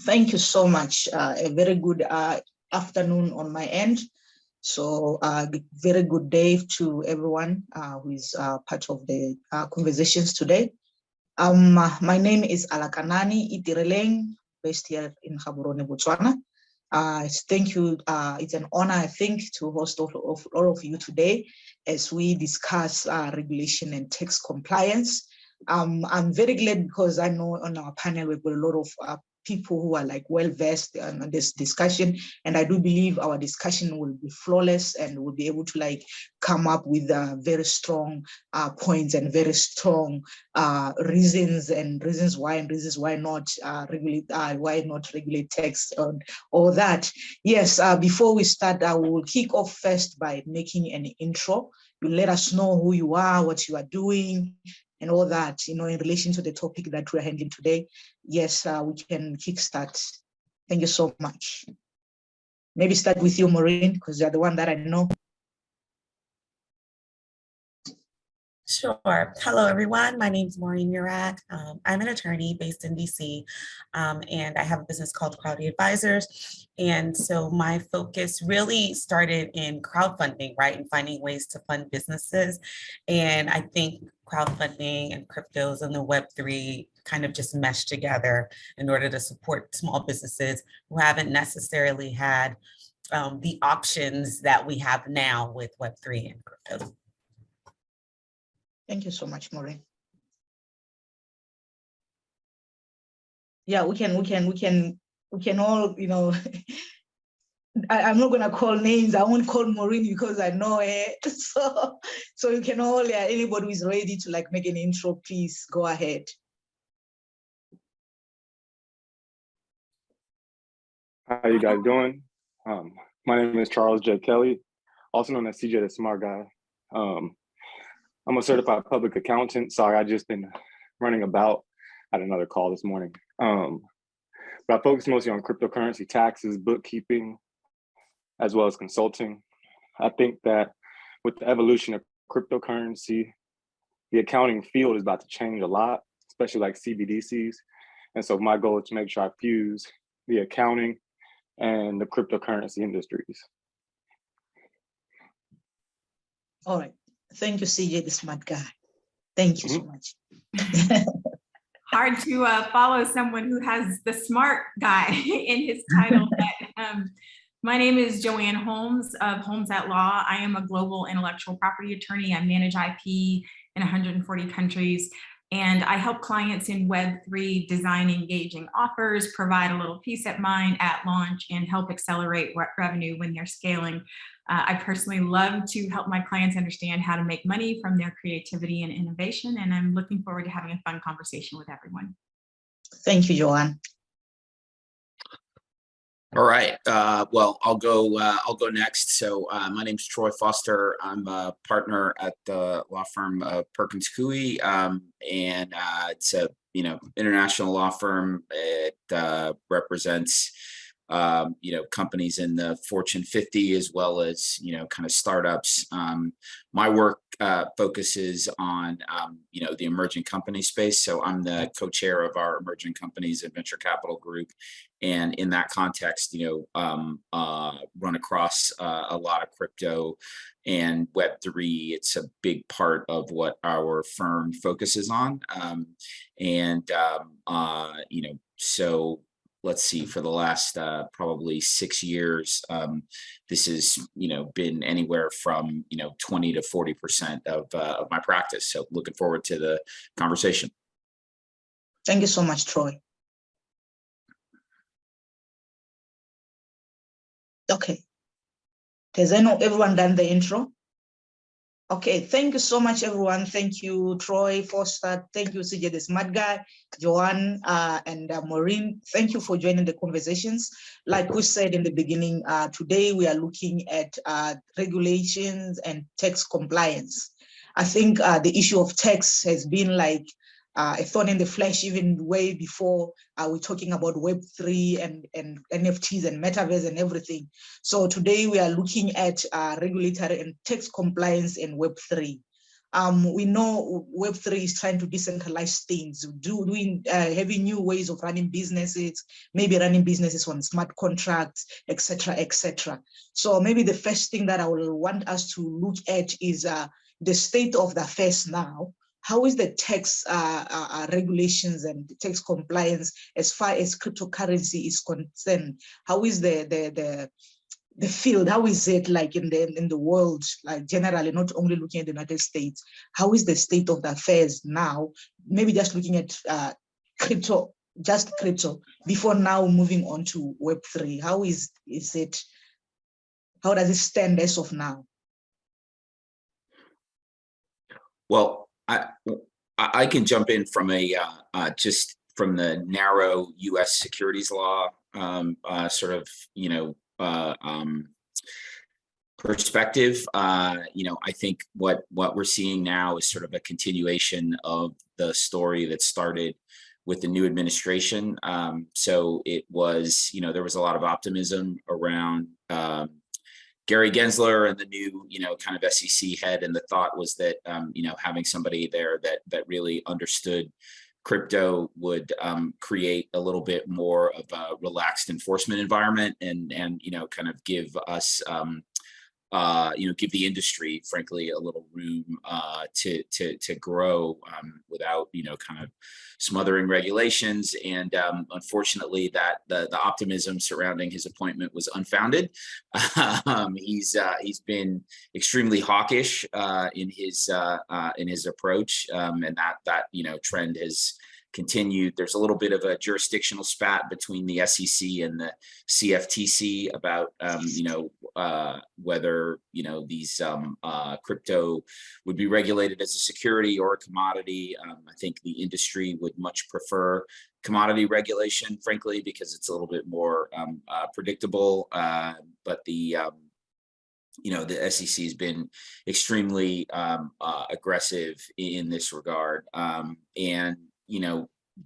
Thank you so much. A very good afternoon on my end. So very good day to everyone who is part of the conversations today. My name is Alakanani Itireleng, based here in Gaborone, Botswana. Thank you. It's an honor, I think, to host all of you today as we discuss regulation and tax compliance. I'm very glad because I know on our panel we've got a lot of people who are like well versed on this discussion, and I do believe our discussion will be flawless and we'll be able to like come up with very strong points and very strong reasons why and reasons why not regulate tax and all that. Yes, before we start, I will kick off first by making an intro. You let us know who you are, what you are doing, and all that, in relation to the topic that we're handling today. Yes, we can kickstart. Thank you so much. Maybe start with you, Maureen, because you're the one that I know. Sure. Hello, everyone. My name is Maureen Myriad. I'm an attorney based in DC, and I have a business called Crowdy Advisors. And so my focus really started in crowdfunding, right, and finding ways to fund businesses. And I think crowdfunding and cryptos and the Web3 kind of just mesh together in order to support small businesses who haven't necessarily had the options that we have now with Web3 and cryptos. Thank you so much, Maureen. Yeah, we can all, I'm not gonna call names. I won't call Maureen because I know her. So you can all, anybody who is ready to like make an intro, please go ahead. How you guys doing? My name is Charles J. Kelly, also known as CJ the Smart Guy. I'm a certified public accountant. Sorry, I've just been running about. I had another call this morning. But I focus mostly on cryptocurrency taxes, bookkeeping, as well as consulting. I think that with the evolution of cryptocurrency, the accounting field is about to change a lot, especially like CBDCs. And so my goal is to make sure I fuse the accounting and the cryptocurrency industries. All right. Thank you, CJ, the Smart Guy. Thank you so much. Hard to follow someone who has the smart guy in his title. My name is Joanne Holmes of Holmes at Law. I am a global intellectual property attorney. I manage IP in 140 countries, and I help clients in Web3 design engaging offers, provide a little peace of mind at launch, and help accelerate revenue when they're scaling. I personally love to help my clients understand how to make money from their creativity and innovation, and I'm looking forward to having a fun conversation with everyone. Thank you, Joanne. All right. Well, I'll go next. So my name's Troy Foster. I'm a partner at the law firm Perkins Coie, and it's a international law firm. It represents companies in the Fortune 50 as well as kind of startups. My work focuses on the emerging company space. So I'm the co-chair of our emerging companies and venture capital group, and in that context, run across a lot of crypto and Web3. It's a big part of what our firm focuses on, so. Let's see, for the last probably 6 years, this has been anywhere from 20 to 40% of my practice. So looking forward to the conversation. Thank you so much, Troy. Okay. Has everyone done the intro? Okay, thank you so much, everyone. Thank you, Troy Foster. Thank you, CJ the Smart Guy, Joanne, and Maureen. Thank you for joining the conversations. Like we said in the beginning, today we are looking at regulations and tax compliance. I think the issue of tax has been like a thorn in the flesh even way before we're talking about Web3 and NFTs and metaverse and everything. So today we are looking at regulatory and tax compliance in Web3. We know Web3 is trying to decentralize things, having new ways of running businesses, maybe running businesses on smart contracts, etc., etc. So maybe the first thing that I will want us to look at is the state of the affairs now. How is the tax regulations and the tax compliance as far as cryptocurrency is concerned? How is the field, how is it like in the world, like generally, not only looking at the United States? How is the state of the affairs now? Maybe just looking at crypto, just crypto, before now moving on to Web3. How is it? How does it stand as of now? Well, I can jump in from a just from the narrow U.S. securities law sort of, perspective. I think what we're seeing now is sort of a continuation of the story that started with the new administration. So it was, there was a lot of optimism around Gary Gensler and the new, kind of SEC head, and the thought was that, having somebody there that really understood crypto would create a little bit more of a relaxed enforcement environment and kind of give us, give the industry, frankly, a little room to grow without, kind of smothering regulations. And unfortunately, that the optimism surrounding his appointment was unfounded. He's been extremely hawkish in his approach, and that trend has continued. There's a little bit of a jurisdictional spat between the SEC and the CFTC about whether these crypto would be regulated as a security or a commodity. I think the industry would much prefer commodity regulation, frankly, because it's a little bit more predictable. But the SEC has been extremely aggressive in this regard, and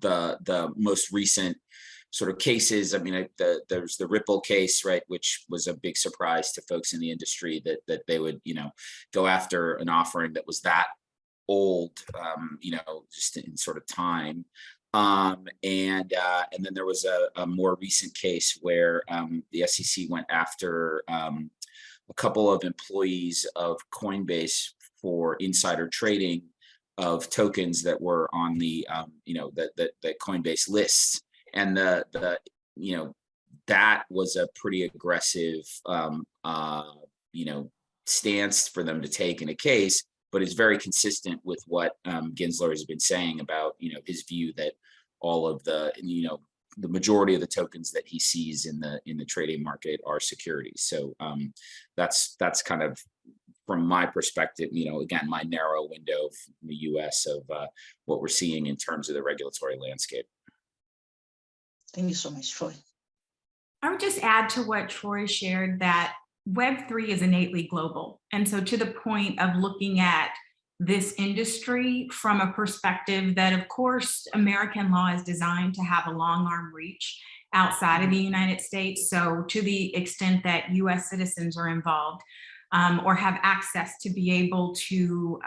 the most recent sort of cases. I mean, there's the Ripple case, right, which was a big surprise to folks in the industry that they would, go after an offering that was that old, just in sort of time. And then there was a more recent case where the SEC went after a couple of employees of Coinbase for insider trading of tokens that were on the that Coinbase lists, and that was a pretty aggressive stance for them to take in a case, but it's very consistent with what Gensler has been saying about his view that all of the the majority of the tokens that he sees in the trading market are securities. So that's kind of, from my perspective, again, my narrow window from the US of what we're seeing in terms of the regulatory landscape. Thank you so much, Troy. I would just add to what Troy shared that Web3 is innately global. And so to the point of looking at this industry from a perspective that, of course, American law is designed to have a long arm reach outside of the United States. So to the extent that US citizens are involved, or have access to be able to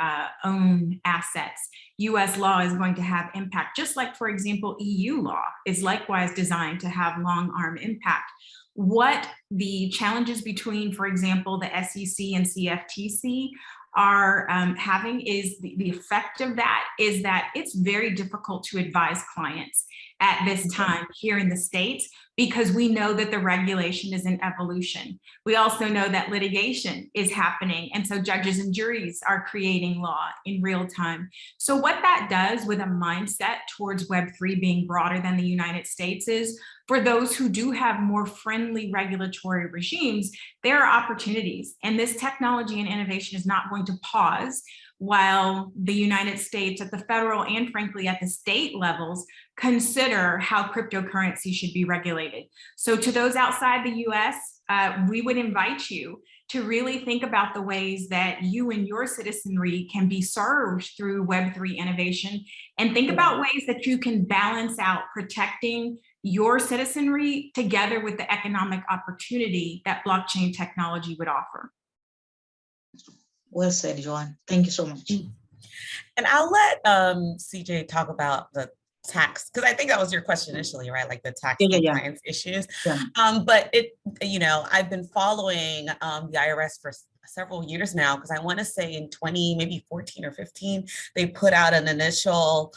own assets, US law is going to have impact, just like, for example, EU law is likewise designed to have long arm impact. What the challenges between, for example, the SEC and CFTC are having is the effect of that is that it's very difficult to advise clients at this time here in the States, because we know that the regulation is in evolution. We also know that litigation is happening. And so judges and juries are creating law in real time. So what that does with a mindset towards Web3 being broader than the United States is, for those who do have more friendly regulatory regimes, there are opportunities. And this technology and innovation is not going to pause while the United States at the federal and frankly at the state levels consider how cryptocurrency should be regulated. So to those outside the US, we would invite you to really think about the ways that you and your citizenry can be served through Web3 innovation, and think about ways that you can balance out protecting your citizenry together with the economic opportunity that blockchain technology would offer. Well said, Joanne. Thank you so much. And I'll let CJ talk about the tax, because I think that was your question initially, right? Like the tax compliance issues. But it, you know, I've been following the IRS for several years now, because I want to say in maybe 14 or 15, they put out an initial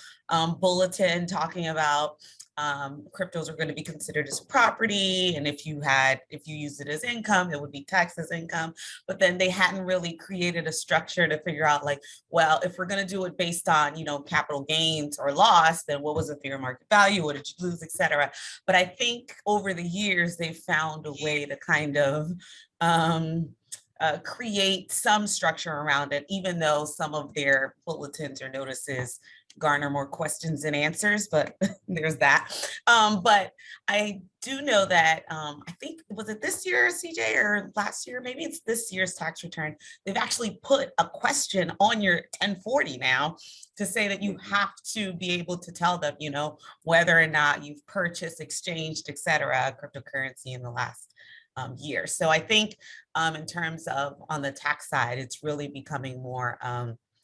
bulletin talking about cryptos are going to be considered as property, and if you use it as income, it would be taxed as income. But then they hadn't really created a structure to figure out, like, well, if we're going to do it based on, you know, capital gains or loss, then what was the fair market value, what did you lose, etc. But I think over the years they found a way to kind of create some structure around it, even though some of their bulletins or notices garner more questions than answers, but there's that. But I do know that, I think, was it this year, CJ, or last year? Maybe it's this year's tax return. They've actually put a question on your 1040 now to say that you have to be able to tell them, you know, whether or not you've purchased, exchanged, etc., cryptocurrency in the last year. So I think in terms of on the tax side, it's really becoming more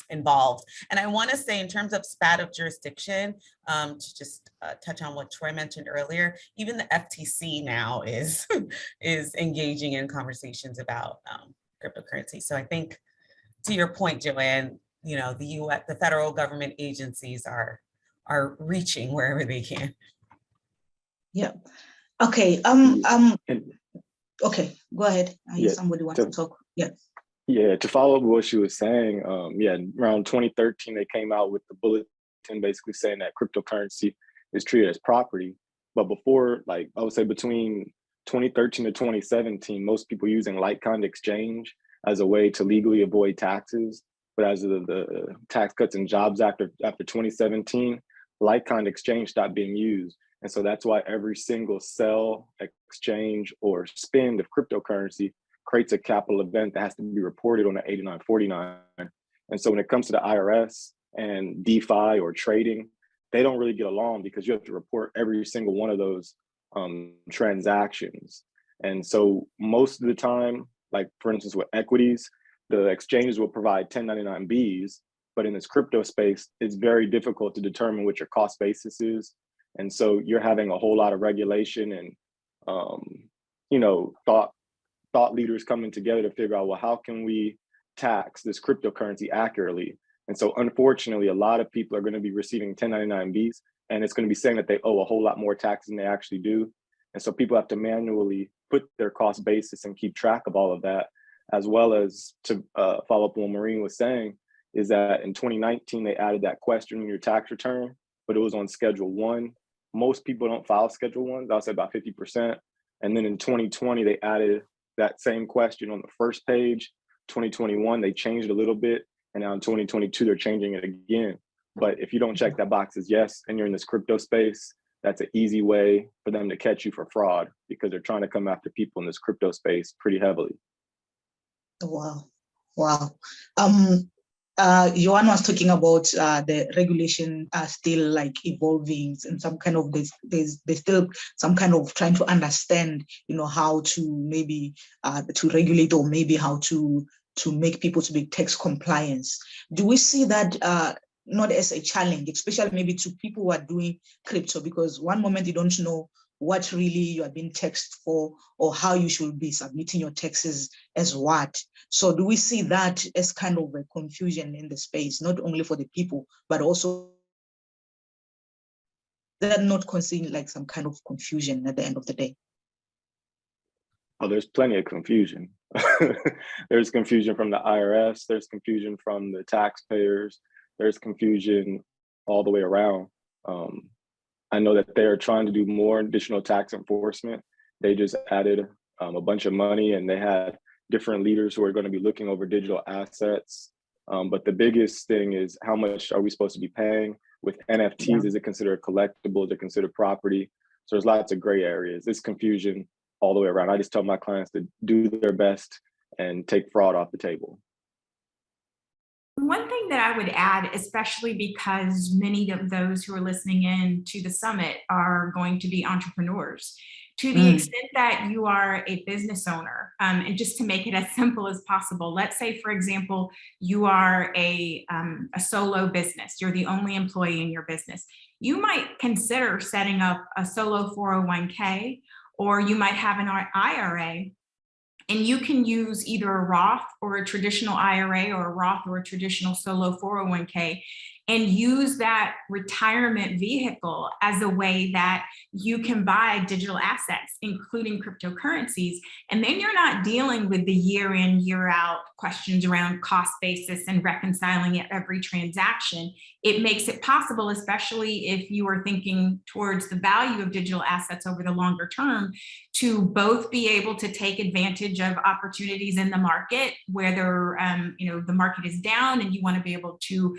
involved. And I want to say, in terms of spat of jurisdiction, to just touch on what Troy mentioned earlier, even the FTC now is engaging in conversations about cryptocurrency. So I think, to your point, Joanne, you know, the US, the federal government agencies are reaching wherever they can. Yeah. Okay. Okay. Go ahead. Somebody wants to talk. Yeah. Yeah, to follow up what she was saying, around 2013, they came out with the bulletin basically saying that cryptocurrency is treated as property. But before, like, I would say between 2013 to 2017, most people using like-kind exchange as a way to legally avoid taxes. But as of the Tax Cuts and Jobs Act after 2017, like-kind exchange stopped being used. And so that's why every single sell, exchange, or spend of cryptocurrency creates a capital event that has to be reported on the 8949. And so when it comes to the IRS and DeFi or trading, they don't really get along, because you have to report every single one of those transactions. And so most of the time, like for instance with equities, the exchanges will provide 1099-Bs, but in this crypto space, it's very difficult to determine what your cost basis is. And so you're having a whole lot of regulation and you know, thought leaders coming together to figure out, well, how can we tax this cryptocurrency accurately? And so unfortunately, a lot of people are going to be receiving 1099-Bs, and it's going to be saying that they owe a whole lot more tax than they actually do. And so people have to manually put their cost basis and keep track of all of that, as well as to follow up on what Maureen was saying, is that in 2019, they added that question in your tax return, but it was on Schedule 1. Most people don't file Schedule 1s, I'll say about 50%. And then in 2020, they added that same question on the first page. 2021, they changed it a little bit. And now in 2022, they're changing it again. But if you don't check that box as yes, and you're in this crypto space, that's an easy way for them to catch you for fraud, because they're trying to come after people in this crypto space pretty heavily. Wow. Wow. Joanne was talking about the regulation still like evolving, and some kind of there's still some kind of trying to understand, you know, how to maybe to regulate, or maybe how to make people to be tax compliance. Do we see that not as a challenge, especially maybe to people who are doing crypto, because one moment you don't know what really you are being taxed for, or how you should be submitting your taxes as what. So do we see that as kind of a confusion in the space, not only for the people, but also that not considering like some kind of confusion at the end of the day? Oh, there's plenty of confusion. There's confusion from the IRS, there's confusion from the taxpayers, there's confusion all the way around. I know that they're trying to do more additional tax enforcement. They just added a bunch of money, and they had different leaders who are going to be looking over digital assets. But the biggest thing is, how much are we supposed to be paying? With NFTs, is it considered collectible? Is it considered property? So there's lots of gray areas. It's confusion all the way around. I just tell my clients to do their best and take fraud off the table. One thing that I would add, especially because many of those who are listening in to the summit are going to be entrepreneurs, To the extent that you are a business owner, and just to make it as simple as possible, let's say, for example, you are a solo business, you're the only employee in your business. You might consider setting up a solo 401k, or you might have an IRA, and you can use either a Roth or a traditional IRA, or a Roth or a traditional solo 401k, and use that retirement vehicle as a way that you can buy digital assets, including cryptocurrencies. And then you're not dealing with the year in, year out questions around cost basis and reconciling it every transaction. It makes it possible, especially if you are thinking towards the value of digital assets over the longer term, to both be able to take advantage of opportunities in the market, whether the market is down and you want to be able to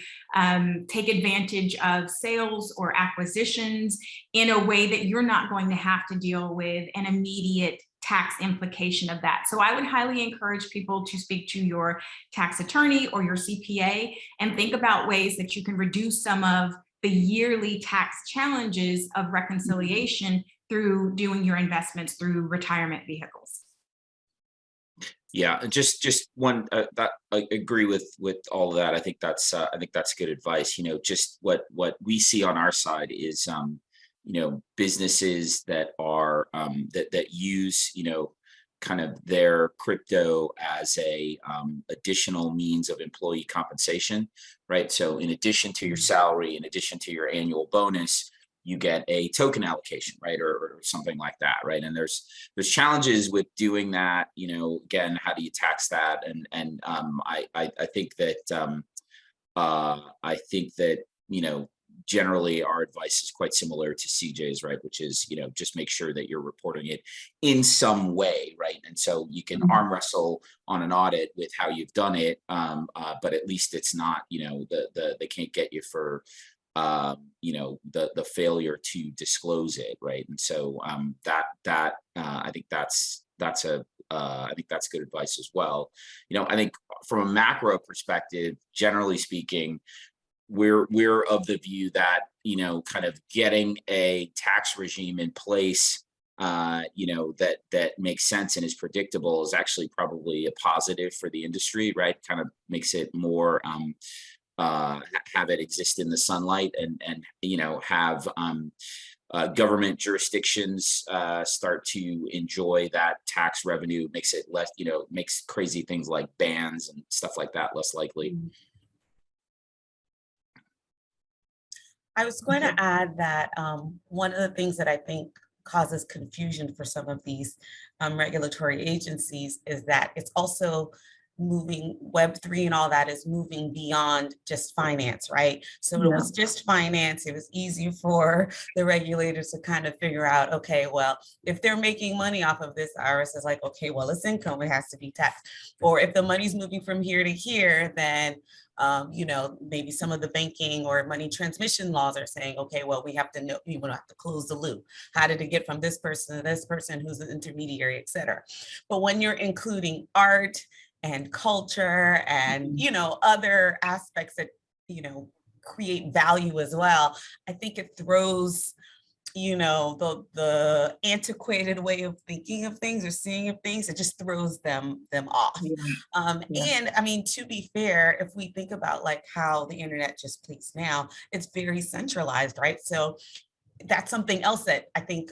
take advantage of sales or acquisitions in a way that you're not going to have to deal with an immediate tax implication of that. So I would highly encourage people to speak to your tax attorney or your CPA and think about ways that you can reduce some of the yearly tax challenges of reconciliation through doing your investments through retirement vehicles. Yeah, just one that I agree with all of that. I think that's good advice. Just what we see on our side is businesses that are that use kind of their crypto as a additional means of employee compensation, right? So in addition to your salary, in addition to your annual bonus, you get a token allocation, right? Or something like that, right? And there's challenges with doing that, again, how do you tax that? And I think that generally our advice is quite similar to CJ's, right? Which is, just make sure that you're reporting it in some way, right? And so you can arm wrestle on an audit with how you've done it, but at least it's not, they can't get you for the failure to disclose it, right? And so I think that's good advice as well. I think from a macro perspective, generally speaking, we're of the view that kind of getting a tax regime in place that makes sense and is predictable is actually probably a positive for the industry, right? Kind of makes it more have it exist in the sunlight and have government jurisdictions start to enjoy that tax revenue, makes it less, makes crazy things like bans and stuff like that less likely. I was going to add that one of the things that I think causes confusion for some of these regulatory agencies is that it's also moving, Web3 and all that is moving beyond just finance, right? So it was just finance. It was easy for the regulators to kind of figure out, okay, well, if they're making money off of this, IRS is like, okay, well, it's income, it has to be taxed. Or if the money's moving from here to here, then maybe some of the banking or money transmission laws are saying, okay, well, we have to know, we will have to close the loop. How did it get from this person to this person who's an intermediary, et cetera? But when you're including art and culture and, other aspects that, create value as well, I think it throws, the antiquated way of thinking of things or seeing of things, it just throws them off. And I mean, to be fair, if we think about like how the internet just plays now, it's very centralized, right? So that's something else that I think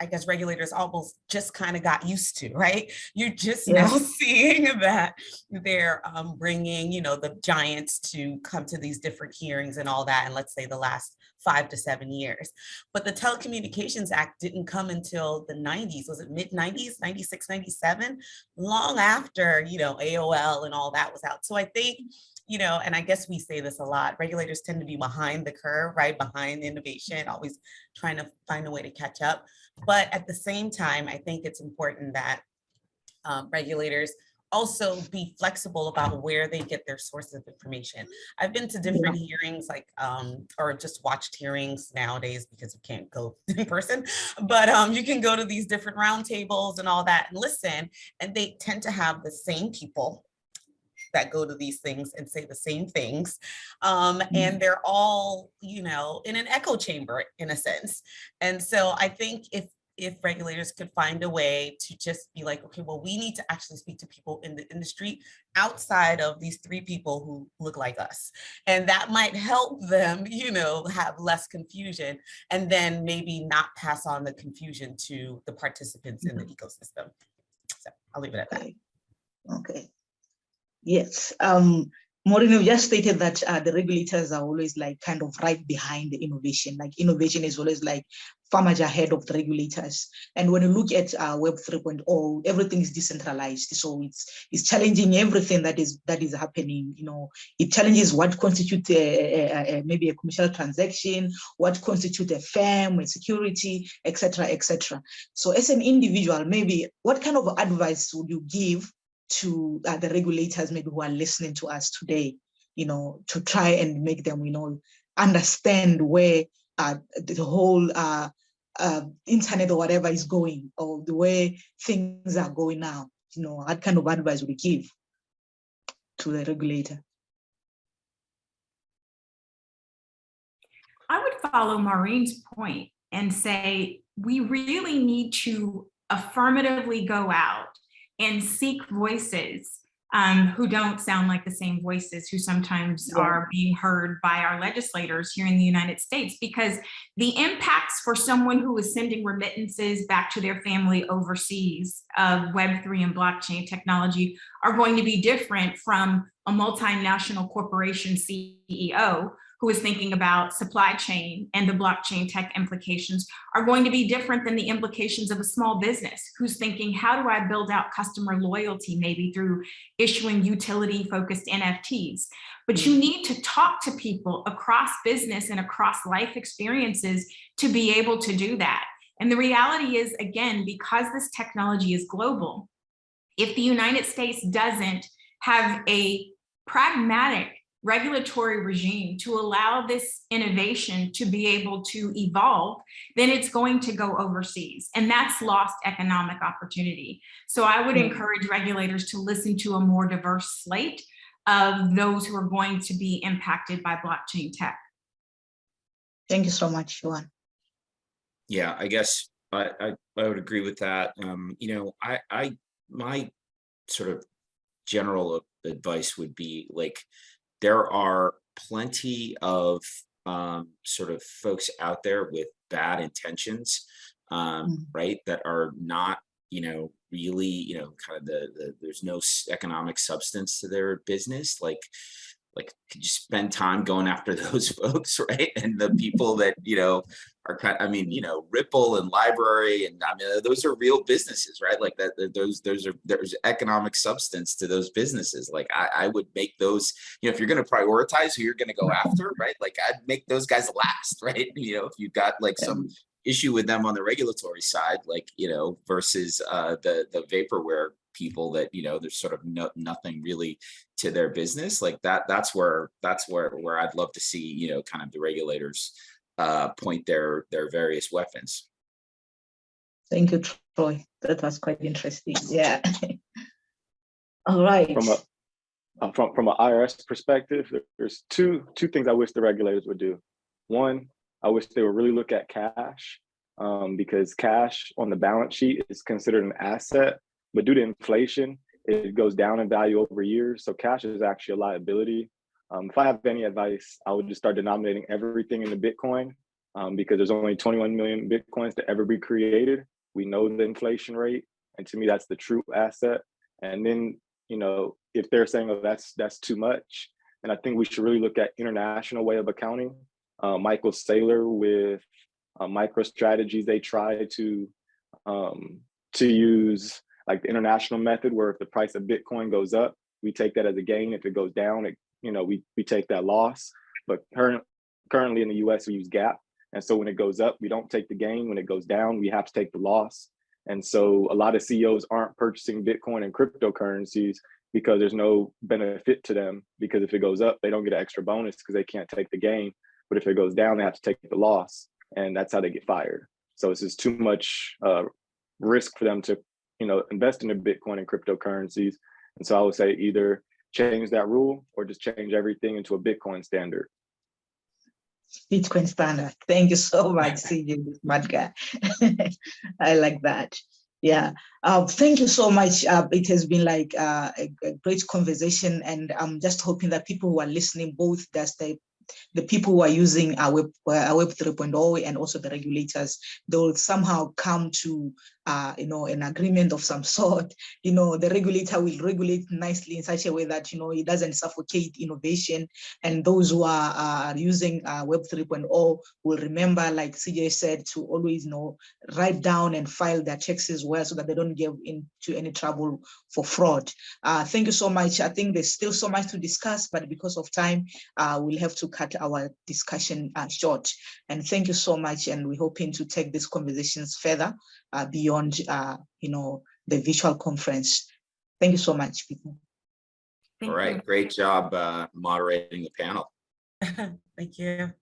I guess regulators almost just kind of got used to, right? You're just now seeing that they're bringing, the giants to come to these different hearings and all that. And let's say the last 5 to 7 years. But the Telecommunications Act didn't come until the 90s. Was it mid 90s, 96, 97? Long after, AOL and all that was out. So I think, and I guess we say this a lot, regulators tend to be behind the curve, right? Behind innovation, always trying to find a way to catch up. But at the same time, I think it's important that regulators also be flexible about where they get their sources of information. I've been to different hearings, like, or just watched hearings nowadays because you can't go in person, but you can go to these different roundtables and all that and listen, and they tend to have the same people that go to these things and say the same things. And they're all, in an echo chamber in a sense. And so I think if if regulators could find a way to just be like, okay, well, we need to actually speak to people in the industry outside of these 3 people who look like us. And that might help them, have less confusion, and then maybe not pass on the confusion to the participants in the ecosystem. So I'll leave it at that. Okay. Yes. Maureen, you just stated that the regulators are always like kind of right behind the innovation. Like innovation is always like far much ahead of the regulators. And when you look at Web 3.0, everything is decentralized. So it's challenging everything that is happening. It challenges what constitutes maybe a commercial transaction, what constitutes a firm, a security, etc., etc. So as an individual, maybe what kind of advice would you give to the regulators maybe who are listening to us today, to try and make them, understand where the whole internet or whatever is going, or the way things are going now? What kind of advice would you give to the regulator? I would follow Maureen's point and say we really need to affirmatively go out and seek voices who don't sound like the same voices who sometimes are being heard by our legislators here in the United States, because the impacts for someone who is sending remittances back to their family overseas of Web3 and blockchain technology are going to be different from a multinational corporation CEO who is thinking about supply chain, and the blockchain tech implications are going to be different than the implications of a small business who's thinking, how do I build out customer loyalty, maybe through issuing utility-focused NFTs? But you need to talk to people across business and across life experiences to be able to do that. And the reality is, again, because this technology is global, if the United States doesn't have a pragmatic regulatory regime to allow this innovation to be able to evolve, then it's going to go overseas. And that's lost economic opportunity. So I would encourage regulators to listen to a more diverse slate of those who are going to be impacted by blockchain tech. Thank you so much, Joanne. Yeah, I guess I would agree with that. My sort of general advice would be like, there are plenty of sort of folks out there with bad intentions, right? That are not, really, kind of there's no economic substance to their business. Like could you spend time going after those folks, right? And the people that, are kind of, Ripple and Library, and those are real businesses, right? Like there's economic substance to those businesses. Like I would make those, if you're going to prioritize who you're going to go after, right? Like I'd make those guys last, right? If you've got like some issue with them on the regulatory side, like, versus the vaporware people that, there's sort of nothing really to their business, like that's where I'd love to see, kind of the regulators point their various weapons. Thank you, Troy. That was quite interesting. Yeah. All right. From an IRS perspective, there's two things I wish the regulators would do. One, I wish they would really look at cash, because cash on the balance sheet is considered an asset, but due to inflation, it goes down in value over years. So cash is actually a liability. If I have any advice, I would just start denominating everything into Bitcoin, because there's only 21 million Bitcoins to ever be created. We know the inflation rate, and to me, that's the true asset. And then, if they're saying, oh, that's too much, then I think we should really look at international way of accounting. Michael Saylor with MicroStrategies, they try to use like the international method, where if the price of Bitcoin goes up, we take that as a gain. If it goes down, we take that loss. But currently in the US, we use GAAP. And so when it goes up, we don't take the gain. When it goes down, we have to take the loss. And so a lot of CEOs aren't purchasing Bitcoin and cryptocurrencies because there's no benefit to them, because if it goes up, they don't get an extra bonus because they can't take the gain. But if it goes down, they have to take the loss. And that's how they get fired. So it's just too much risk for them to invest in the Bitcoin and cryptocurrencies. And so I would say either change that rule or just change everything into a Bitcoin standard. Bitcoin standard. Thank you so much, CJ, smart guy. I like that. Yeah. Thank you so much. It has been like a great conversation, and I'm just hoping that people who are listening, both the people who are using our Web 3.0 and also the regulators, they will somehow come to an agreement of some sort. The regulator will regulate nicely in such a way that it doesn't suffocate innovation, and those who are using Web 3.0 will remember, like CJ said, to always write down and file their checks as well, so that they don't get into any trouble for fraud. Thank you so much. I think there's still so much to discuss, but because of time, we'll have to cut our discussion short. And thank you so much. And we're hoping to take these conversations further beyond, the virtual conference. Thank you so much, people. All right, great job moderating the panel. Thank you.